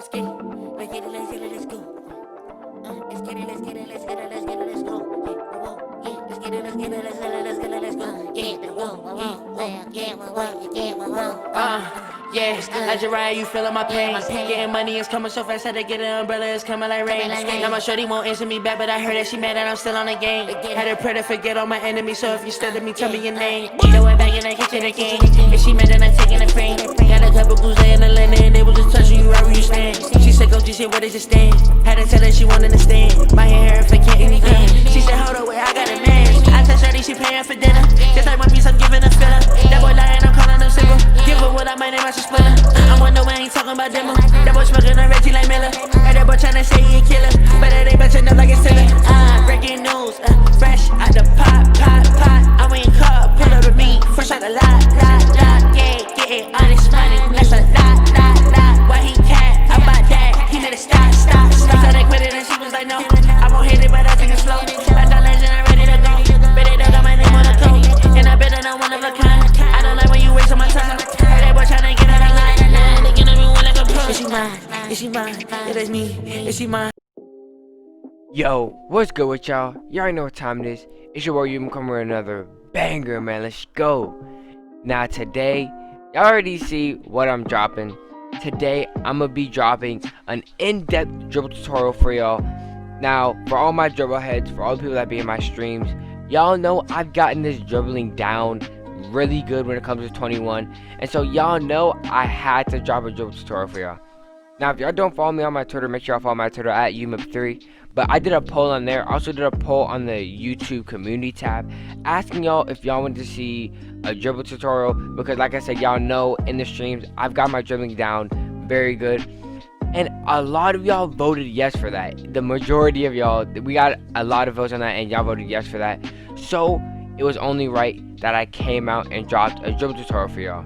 let's get it, let's get it, let's get it, let's go. Let's get it, let's get it, let's get it, let's get it, let's go. Yeah, let's get it, let's get it, let's get it, let's get it, let's go. Yeah, like Jiraiya, you feeling my pain. Getting money is coming so fast, had to get an umbrella, it's coming like rain. Now my shorty won't answer me back, but I heard that she mad that I'm still on the game. Had to pray to forget all my enemies, so if you still to me, tell me your name. Throw it back in the kitchen again. If she mad, then I'm taking a frame. Got a couple goose in the linen, and they was just touching you right where you stand. She said, go G shit, where does your stand? Had to tell her she won't understand. My hair if I can't anything. She said, hold on, wait, I got a man. I tell shorty she paying for dinner. Just like one piece, I'm giving a filler. That boy lying, I'm calling him single. Give her what I might name, I should split her. I'm wonder why I ain't talking about demo. That boy smoking on Reggie like Miller. And that boy tryna say he a killer, but it ain't matching up like a sinner. Breaking news, fresh out the pot. I went caught, pull up with me, fresh out the lot. Yeah, getting all this money, that's a lot. Why he can't, how about that? He need to stop. So they quit it and she was like, no, I won't hit it, but I'll take it slow. I thought legend, I'm ready to go. Bet they done got my name on the coat, and I bet I'm not one of a kind. I don't like when you waste on my time. Heard that boy tryna get out of line. Looking at me like a pro. Is she mine? Is she mine? Yeah, that's me. Is she mine? Yo, what's good with y'all? You already know what time it is. It's your boy Umyp coming with another banger, man. Let's go. Now today, y'all already see what I'm dropping. Today, I'm gonna be dropping an in-depth dribble tutorial for y'all. Now, for all my dribble heads, for all the people that be in my streams, y'all know I've gotten this dribbling down really good when it comes to 21. And so y'all know I had to drop a dribble tutorial for y'all. Now, if y'all don't follow me on my Twitter, make sure y'all follow my Twitter at Umyp3. But I did a poll on there. I also did a poll on the YouTube community tab asking y'all if y'all wanted to see a dribble tutorial. Because like I said, y'all know in the streams, I've got my dribbling down very good. And a lot of y'all voted yes for that. The majority of y'all, we got a lot of votes on that and y'all voted yes for that. So it was only right that I came out and dropped a dribble tutorial for y'all.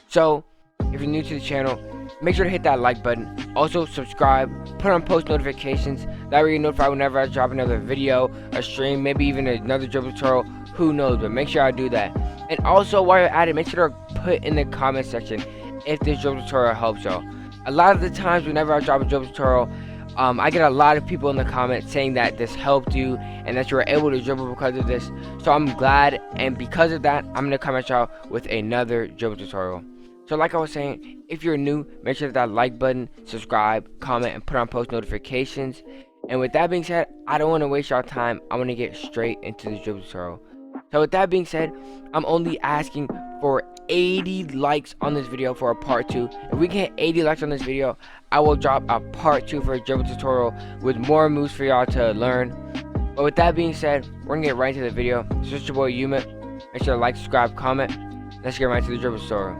So if you're new to the channel, make sure to hit that like button. Also subscribe, put on post notifications. That way you're notified whenever I drop another video, a stream, maybe even another dribble tutorial. Who knows, but make sure I do that. And also while you're at it, make sure to put in the comment section if this dribble tutorial helps y'all. A lot of the times whenever I drop a dribble tutorial, I get a lot of people in the comments saying that this helped you and that you were able to dribble because of this. So I'm glad, and because of that, I'm going to come at y'all with another dribble tutorial. So like I was saying, if you're new, make sure that like button, subscribe, comment, and put on post notifications. And with that being said, I don't want to waste y'all time. I want to get straight into this dribble tutorial. So with that being said, I'm only asking for 80 likes on this video for a part 2. If we get 80 likes on this video, I will drop a part 2 for a dribble tutorial with more moves for y'all to learn. But with that being said, we're gonna get right into the video. So it's your boy Umyp. Make sure to like, subscribe, comment. Let's get right to the dribble tutorial.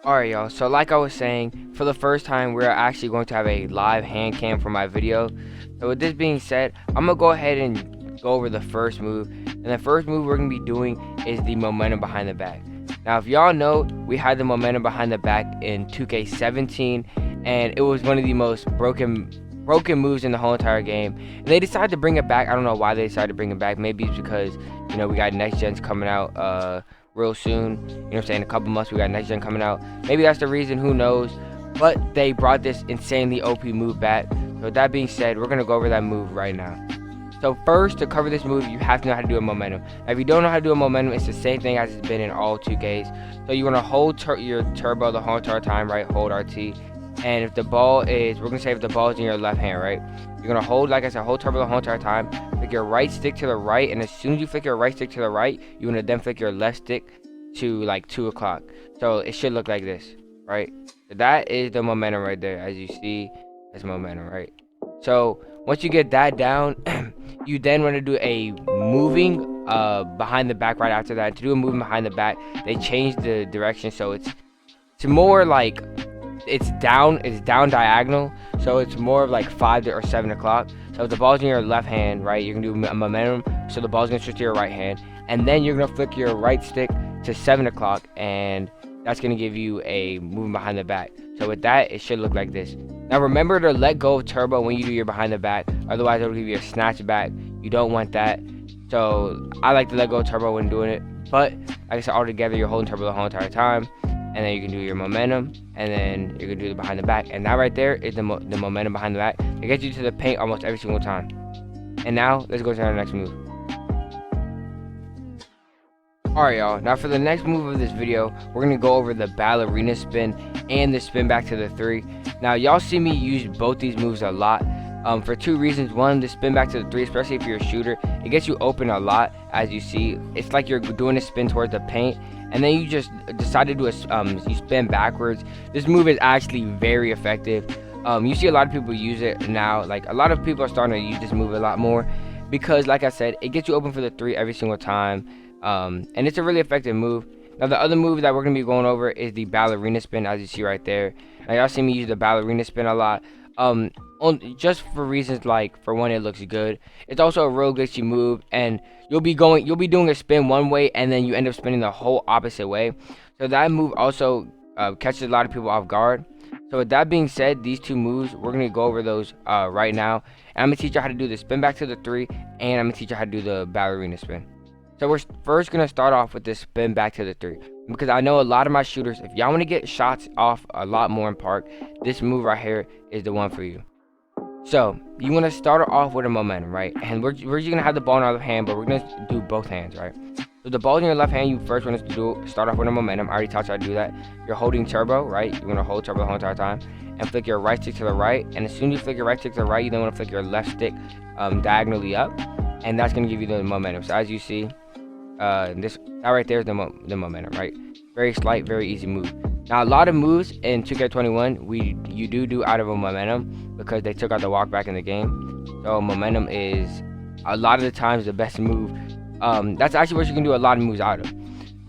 Alright y'all, so like I was saying, for the first time we're actually going to have a live hand cam for my video. So with this being said, I'm going to go ahead and go over the first move. And the first move we're going to be doing is the momentum behind the back. Now if y'all know, we had the momentum behind the back in 2K17, and it was one of the most broken moves in the whole entire game. And they decided to bring it back. I don't know why they decided to bring it back. Maybe it's because, you know, we got next gens coming out real soon. You know what I'm saying? A couple months we got next gen coming out. Maybe that's the reason, who knows. But they brought this insanely OP move back. So with that being said, we're gonna go over that move right now. So first, to cover this move, you have to know how to do a momentum. Now, if you don't know how to do a momentum, it's the same thing as it's been in all 2Ks. So you want to hold your turbo the whole entire time, right? Hold RT. And if the ball is, we're gonna say if the ball is in your left hand, right? You're gonna hold, like I said, hold turbo the whole entire time. Flick your right stick to the right, and as soon as you flick your right stick to the right, you wanna then flick your left stick to like 2 o'clock. So it should look like this, right? So that is the momentum right there. As you see, that's momentum, right? So once you get that down, you then want to do a moving behind the back right after that. To do a moving behind the back, they changed the direction, so it's more like it's down diagonal, so it's more of like 5 or 7 o'clock. So if the ball's in your left hand, right, you're gonna do a momentum, so the ball's gonna switch to your right hand, and then you're gonna flick your right stick to 7 o'clock, and that's gonna give you a movement behind the back. So with that, it should look like this. Now remember to let go of turbo when you do your behind the back, otherwise it'll give you a snatch back. You don't want that. So I like to let go of turbo when doing it, but like I said, all together you're holding turbo the whole entire time, and then you can do your momentum, and then you're gonna do the behind the back, and that right there is the momentum behind the back. It gets you to the paint almost every single time. And now let's go to our next move. Alright y'all, now for the next move of this video, we're going to go over the Ballerina Spin and the spin back to the 3. Now y'all see me use both these moves a lot for 2 reasons. One, the spin back to the 3, especially if you're a shooter, it gets you open a lot. As you see, it's like you're doing a spin towards the paint, and then you just decide to do you spin backwards. This move is actually very effective. You see a lot of people use it now. Like, a lot of people are starting to use this move a lot more because, like I said, it gets you open for the 3 every single time. And it's a really effective move. Now the other move that we're going to be going over is the Ballerina Spin, as you see right there. Now y'all see me use the Ballerina Spin a lot, just for reasons like, for one, it looks good. It's also a real glitchy move, and you'll be doing a spin one way, and then you end up spinning the whole opposite way. So that move also catches a lot of people off guard. So with that being said, these 2 moves, we're going to go over those right now. And I'm going to teach you how to do the spin back to the 3, and I'm going to teach you how to do the Ballerina Spin. So we're first going to start off with this spin back to the 3, because I know a lot of my shooters, if y'all want to get shots off a lot more in park, this move right here is the one for you. So you want to start off with a momentum, right? And we're just going to have the ball in our left hand, but we're going to do both hands, right? So the ball's in your left hand, you first want to start off with a momentum. I already taught you how to do that. You're holding turbo, right? You want to hold turbo the whole entire time, and flick your right stick to the right. And as soon as you flick your right stick to the right, you then want to flick your left stick diagonally up, and that's going to give you the momentum. So as you see, that right there is the momentum, right? Very slight, very easy move. Now a lot of moves in 2K21 you do out of a momentum, because they took out the walk back in the game. So momentum is a lot of the times the best move. That's actually what you can do a lot of moves out of.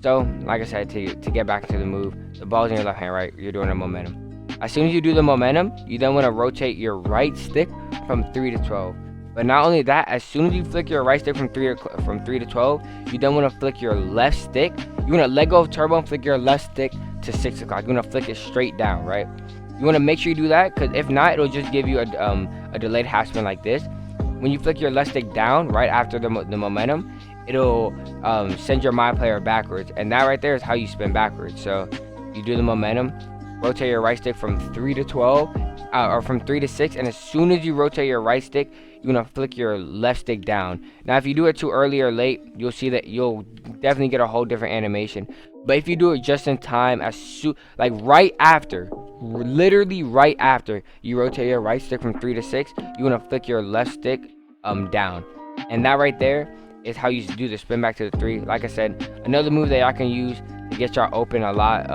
So like I said, to get back into the move, the ball's in your left hand, right? You're doing a momentum. As soon as you do the momentum, you then want to rotate your right stick from 3 to 12. But not only that, as soon as you flick your right stick from 3 to 12, you then want to flick your left stick. You want to let go of turbo and flick your left stick to 6 o'clock. You want to flick it straight down, right? You want to make sure you do that, because if not, it'll just give you a delayed half spin like this. When you flick your left stick down right after the momentum, it'll send your my player backwards, and that right there is how you spin backwards. So you do the momentum, rotate your right stick from 3 to 12, or from 3 to 6, and as soon as you rotate your right stick, you want to flick your left stick down. Now if you do it too early or late, you'll see that you'll definitely get a whole different animation. But if you do it just in time, like right after, literally right after you rotate your right stick from 3 to 6, you want to flick your left stick down, and that right there is how you do the spin back to the 3. Like I said, another move that y'all can use to get y'all open a lot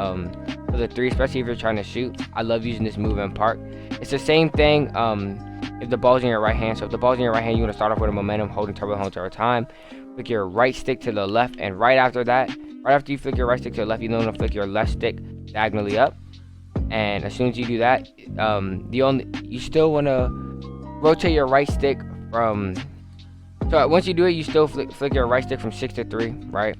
for the 3, especially if you're trying to shoot. I love using this move in park. It's the same thing if the ball's in your right hand. So if the ball's in your right hand, you want to start off with a momentum, holding turbo the whole entire time. Flick your right stick to the left, and right after that, Right after you flick your right stick to the left, you then want to flick your left stick diagonally up. And as soon as you do that, you still want to rotate your right stick from. So once you do it, you still flick your right stick from 6 to 3, right?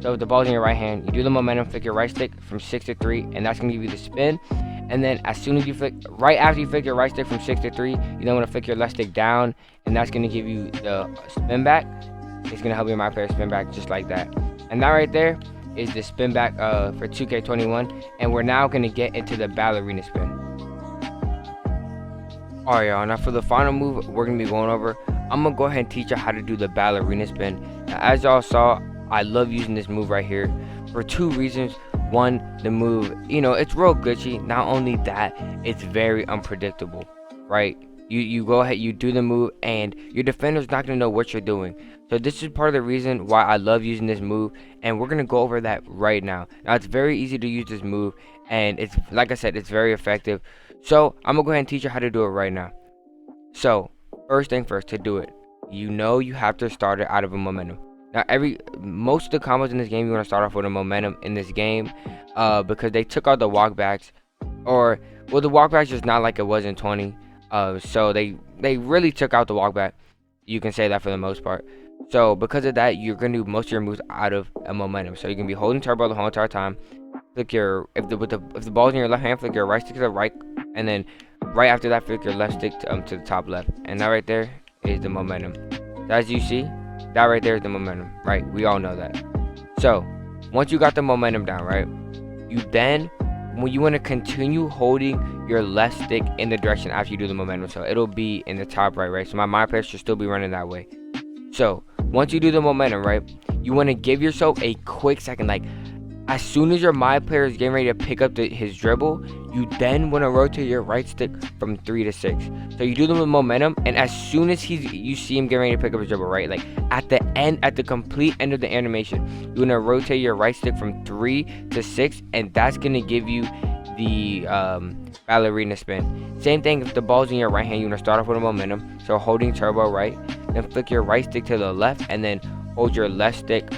So if the ball's in your right hand, you do the momentum, flick your right stick from 6 to 3, and that's gonna give you the spin. And then as soon as you right after you flick your right stick from 6 to 3, you then want to flick your left stick down, and that's gonna give you the spin back. It's gonna help your MyPARK spin back just like that. And that right there is the spin back for 2K21, and we're now gonna get into the ballerina spin. Alright y'all, now for the final move we're gonna be going over, I'm gonna go ahead and teach you how to do the ballerina spin. Now, as y'all saw, I love using this move right here for 2 reasons. One, the move, it's real glitchy. Not only that, it's very unpredictable, right? You go ahead, you do the move, and your defender's not gonna know what you're doing. So this is part of the reason why I love using this move, and we're gonna go over that right now. Now it's very easy to use this move, and it's, like I said, it's very effective. So I'm gonna go ahead and teach you how to do it right now. So first thing first, to do it, you have to start it out of a momentum. Now most of the combos in this game, you want to start off with a momentum in this game, because they took out the walkbacks, or well, the walkbacks just not like it was in 20. So they really took out the walkback. You can say that for the most part. So because of that, you're gonna do most of your moves out of a momentum. So you can be holding turbo the whole entire time. Flick your if the ball's in your left hand, flick your right stick to the right, and then right after that, flick your left stick to the top left. And that right there is the momentum. So as you see, that right there is the momentum, right? We all know that. So once you got the momentum down, right, when you want to continue holding your left stick in the direction after you do the momentum, so it'll be in the top right? So my MyPARK should still be running that way. So once you do the momentum, right, you want to give yourself a quick second, like as soon as your MyPARK is getting ready to pick up his dribble, you then want to rotate your right stick from 3 to 6. So you do them with momentum, and as soon as you see him getting ready to pick up his dribble, right, like at the complete end of the animation, you want to rotate your right stick from 3 to 6, and that's gonna give you the ballerina spin. Same thing if the ball's in your right hand, you want to start off with a momentum, so holding turbo right, then flick your right stick to the left, and then hold your left stick,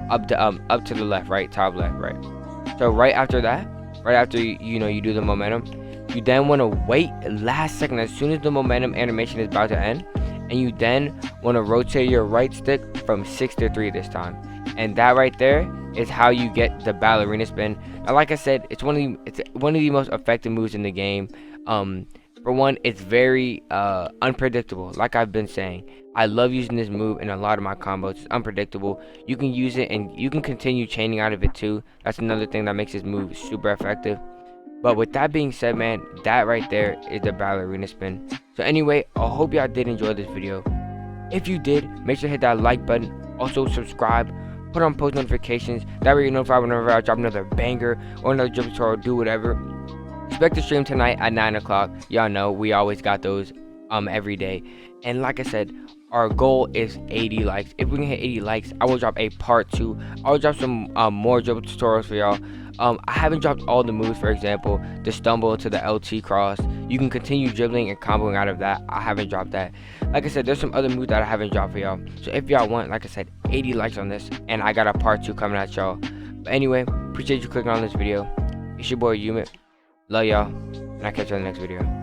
up to the left, right, top left, right. So right after that, right after you do the momentum, you then want to wait last second as soon as the momentum animation is about to end, and you then want to rotate your right stick from 6 to 3 this time. And that right there is how you get the ballerina spin. Now like I said, it's one of the most effective moves in the game. For one, it's very unpredictable. Like I've been saying, I love using this move in a lot of my combos. It's unpredictable. You can use it and you can continue chaining out of it too. That's another thing that makes this move super effective. But with that being said, man, that right there is the ballerina spin. So anyway, I hope y'all did enjoy this video. If you did, make sure to hit that like button. Also subscribe, put on post notifications. That way you're notified whenever I drop another banger or another dribble tutorial, do whatever. Expect to stream tonight at 9 o'clock. Y'all know we always got those every day. And like I said, our goal is 80 likes. If we can hit 80 likes, I will drop a part 2. I will drop some more dribble tutorials for y'all. I haven't dropped all the moves. For example, the stumble to the LT cross. You can continue dribbling and comboing out of that. I haven't dropped that. Like I said, there's some other moves that I haven't dropped for y'all. So if y'all want, like I said, 80 likes on this, and I got a part 2 coming at y'all. But anyway, appreciate you clicking on this video. It's your boy Umyp. Love y'all, and I'll catch you on the next video.